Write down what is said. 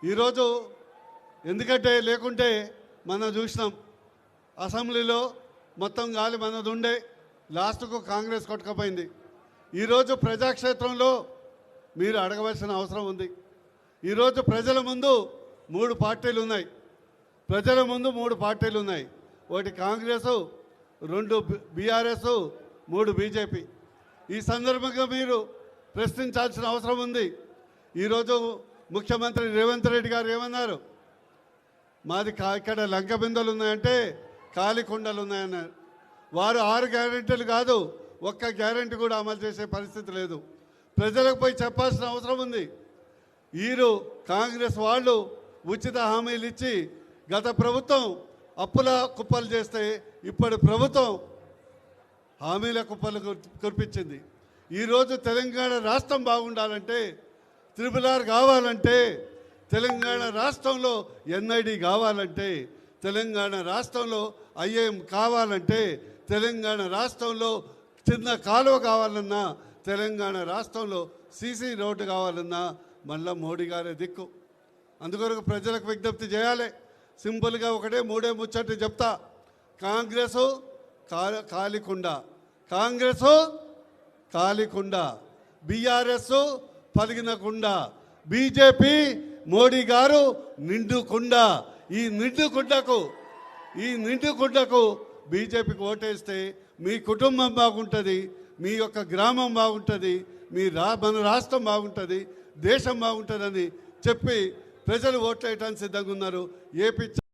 ఈరోజు ఎందుకంటే లేకుంటే మనం చూసినాం అసెంబ్లీలో మొత్తం గాలి మనది ఉండే లాస్ట్కు కాంగ్రెస్ కొట్టుకపోయింది. ఈరోజు ప్రజాక్షేత్రంలో మీరు అడగవలసిన అవసరం ఉంది. ఈరోజు ప్రజల ముందు మూడు పార్టీలు ఉన్నాయి. ఒకటి కాంగ్రెస్, రెండు బీఆర్ఎస్, మూడు బీజేపీ. ఈ సందర్భంగా మీరు ప్రశ్నించాల్సిన అవసరం ఉంది. ఈరోజు ముఖ్యమంత్రి రేవంత్ రెడ్డి గారు ఏమన్నారు? మాది ఇక్కడ లంక బిందెలు ఉన్నాయంటే ఖాళీ కుండలు ఉన్నాయన్నారు. వారు 6 గ్యారెంటీలు కాదు, ఒక్క గ్యారెంటీ కూడా అమలు చేసే పరిస్థితి లేదు. ప్రజలకు పోయి చెప్పాల్సిన అవసరం ఉంది. కాంగ్రెస్ వాళ్ళు ఉచిత హామీలు ఇచ్చి గత ప్రభుత్వం అప్పుల కుప్పలు చేస్తే ఇప్పుడు ప్రభుత్వం హామీల కుప్పలు కురిపించింది. ఈరోజు తెలంగాణ రాష్ట్రం బాగుండాలంటే, RRR కావాలంటే, తెలంగాణ రాష్ట్రంలో NID కావాలంటే, తెలంగాణ రాష్ట్రంలో IIM కావాలంటే, తెలంగాణ రాష్ట్రంలో చిన్న కాలువ కావాలన్నా, తెలంగాణ రాష్ట్రంలో CC రోడ్డు కావాలన్నా మళ్ళా మోడీ గారే దిక్కు. అందుకొరకు ప్రజలకు విజ్ఞప్తి చేయాలి. సింపుల్గా ఒకటే 3 ముచ్చట్లు చెప్తా. కాంగ్రెసు కాలికుండ, బీఆర్ఎస్ పలిగిన కుండ, బీజేపీ మోడీ గారు నిండుకుండ. ఈ నిండుకుండకు బీజేపీకి ఓటేస్తే మీ కుటుంబం బాగుంటుంది, మీ యొక్క గ్రామం బాగుంటుంది, మన రాష్ట్రం బాగుంటుంది, దేశం బాగుంటుందని చెప్పి ప్రజలు ఓట్లేయడానికి సిద్ధంగా ఉన్నారు.